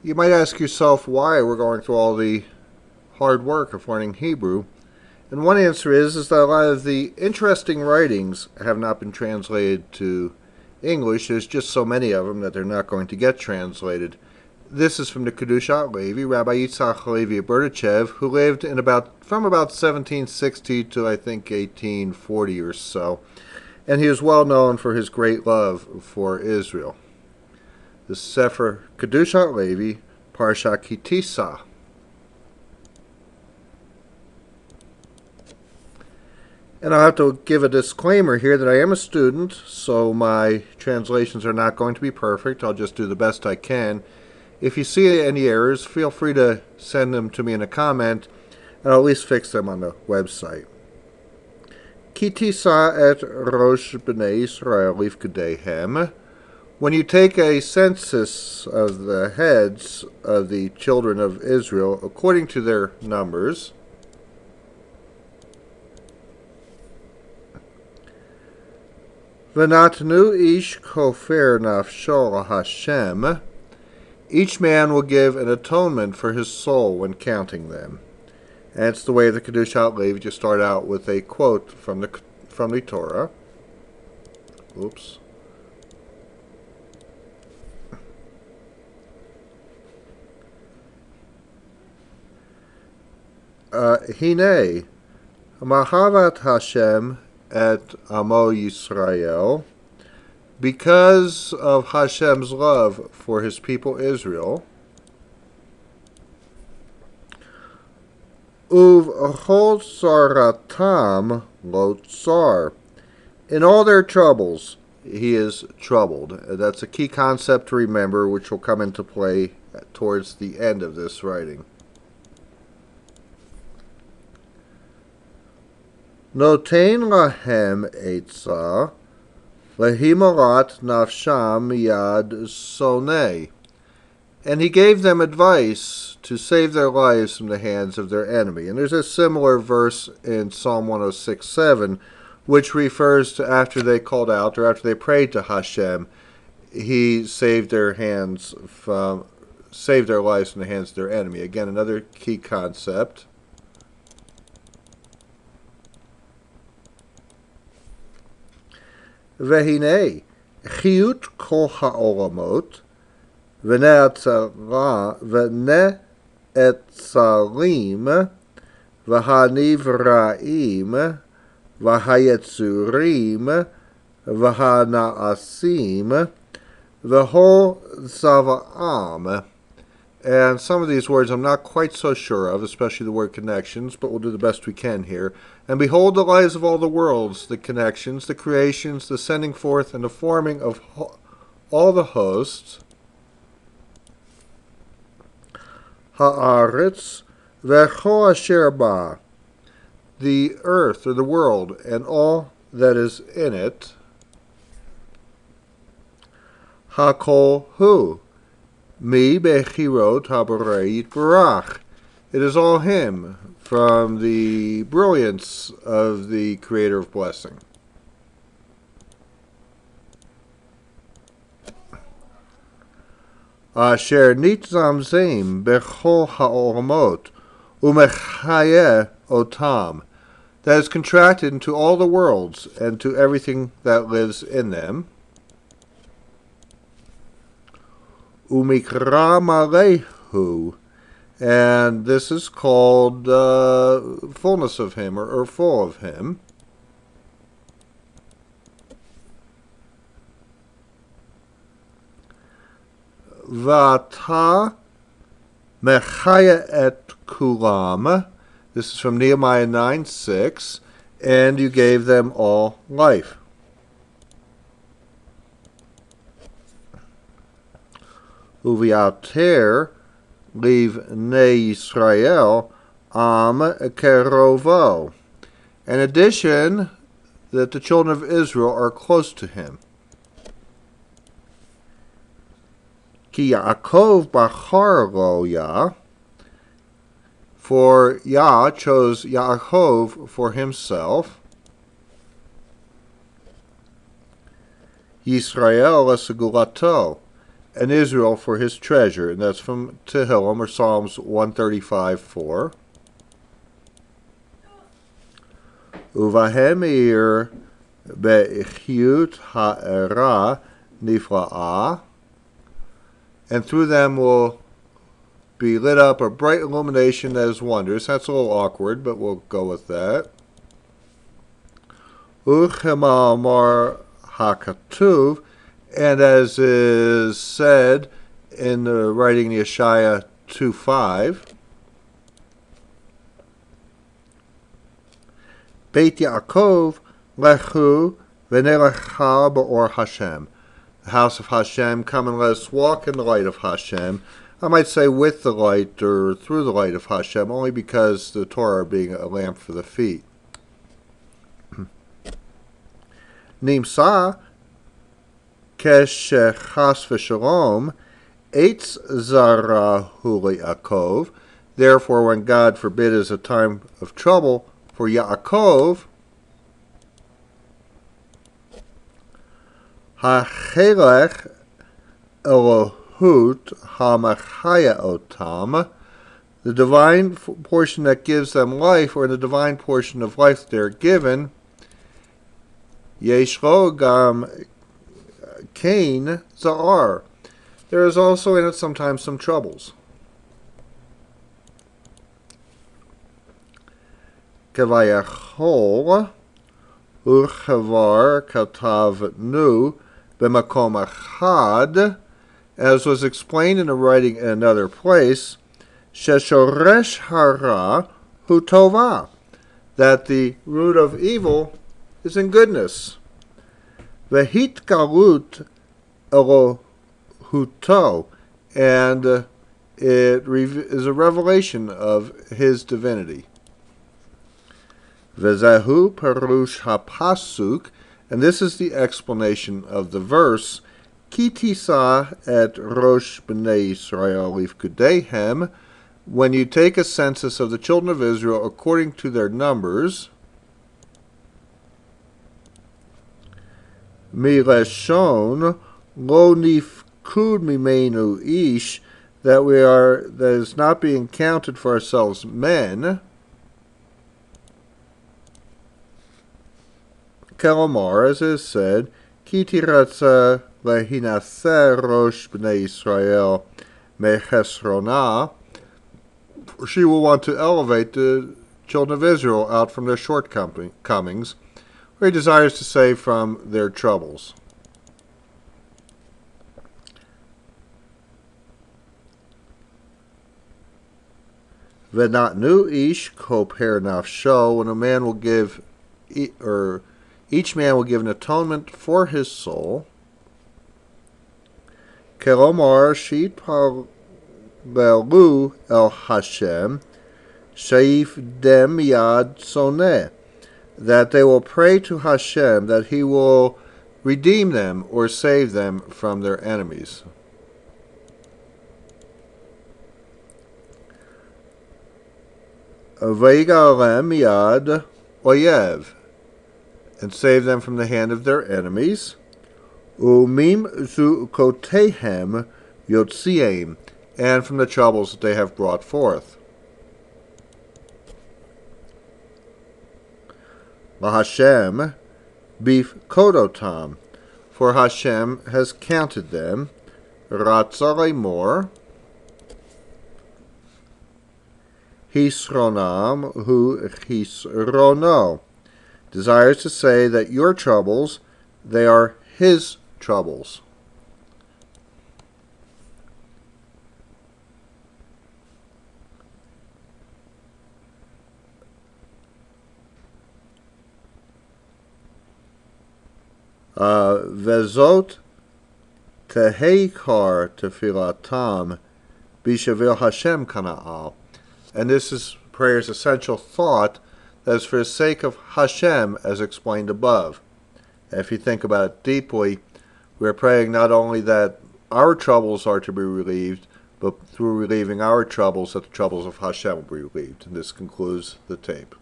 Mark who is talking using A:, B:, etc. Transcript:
A: You might ask yourself why we're going through all the hard work of learning Hebrew. And one answer is that a lot of the interesting writings have not been translated to English. There's just so many of them that they're not going to get translated. This is from the Kedushat Levi, Rabbi Yitzhak Levi of Berdichev, who lived from about 1760 to I think 1840 or so. And he is well known for his great love for Israel. The Sefer Kedushat Levi, Parsha Tisa. And I'll have to give a disclaimer here that I am a student, so my translations are not going to be perfect. I'll just do the best I can. If you see any errors, feel free to send them to me in a comment, and I'll at least fix them on the website. Ki tisa et rosh b'nei Yisrael lifkedehem. When you take a census of the heads of the children of Israel according to their numbers, V'natnu ish kofer nafsho Hashem. Each man will give an atonement for his soul when counting them. And it's the way the Kedushat Levi just start out with a quote from the Torah. Oops. Hine, Mahavat Hashem et Amo Yisrael, because of Hashem's love for his people Israel, Uv Achol Saratam Lo Tsar. In all their troubles, he is troubled. That's a key concept to remember, which will come into play towards the end of this writing. Notain lahem etza, lehimarat nafsham yad sonei. And he gave them advice to save their lives from the hands of their enemy. And there's a similar verse in Psalm 106:7, which refers to after they called out, or after they prayed to Hashem, he saved their lives from the hands of their enemy. Again, another key concept. Vehine, chiyut kol ha'olamot, v'ne'etzarim, v'hanivraim, v'hayetzurim, v'hana'asim, v'hol zava'am. And some of these words I'm not quite so sure of, especially the word connections, but we'll do the best we can here. And behold the lives of all the worlds, the connections, the creations, the sending forth, and the forming of all the hosts. Ha'aretz v'cho asher ba. The earth, or the world, and all that is in it. Hakol hu. Mi bechirot haborei yitbarach. It is all him, from the brilliance of the Creator of blessing. Asher nitzam zeim bechol ha'olamot umechayeh otam. That is contracted into all the worlds and to everything that lives in them. Umikra malehu, and this is called fullness of him, or full of him. Vata mechaya et kulam. This is from Nehemiah 9:6, and you gave them all life. Uviater leave ne Yisrael am kerovo. In addition, that the children of Israel are close to him. Ki Yaakov bachar lo Yah, for Yah chose Yaakov for himself. Yisrael lesegulato, and Israel for his treasure. And that's from Tehillim, or Psalms 135:4. Uvahem ir be'ichyut ha'era nifla'ah, and through them will be lit up a bright illumination that is wondrous. That's a little awkward, but we'll go with that. Uchema mar hakatuv, and as is said in the writing Yeshaya 2:5, Beit Yaakov lechu v'nelecha b'or Hashem. The house of Hashem, come and let us walk in the light of Hashem. I might say with the light or through the light of Hashem, only because the Torah being a lamp for the feet. Nimsa keshechas v'shalom eitz zara hu Yaakov. Therefore, when God forbid is a time of trouble for Yaakov, ha'chelech Elohut ha'machaya otam, the divine portion that gives them life, or the divine portion of life that they're given, yeshlo gam kain za'ar. There is also in it sometimes some troubles. Kavayachol urchavar katav nu b'makom achad, as was explained in a writing in another place, sheshoresh hara hu tova, that the root of evil is in goodness. Vehit galut elohuto, and it is a revelation of his divinity. Vezahu perush hapasuk, and this is the explanation of the verse, Ki Tisa et rosh b'nei Yisrael lifkudehem, when you take a census of the children of Israel according to their numbers, mileshon lo nifkud mimenu ish, that is not being counted for ourselves men, kelomar, as is said, Ki tiratza lehinaseh rosh b'nei Yisrael mechesrona, she will want to elevate the children of Israel out from their shortcomings, or he desires to save from their troubles. V'natnu ish koper nafsho, when a man will give, or each man will give an atonement for his soul. Kelomar shit palelu el Hashem shaif dem yad soneh, that they will pray to Hashem that he will redeem them or save them from their enemies. Veigalem yad oyev, and save them from the hand of their enemies. Umim zukotehem yotziem, and from the troubles that they have brought forth. LaHashem bif kodotam, for Hashem has counted them. Ratza lemor hisronam hu hisrono, desires to say that your troubles, they are his troubles. Vezot teheikar tefilatam bishavil Hashem kana'al, and this is prayer's essential thought, that is for the sake of Hashem, as explained above. If you think about it deeply, we're praying not only that our troubles are to be relieved, but through relieving our troubles, that the troubles of Hashem will be relieved. And this concludes the tape.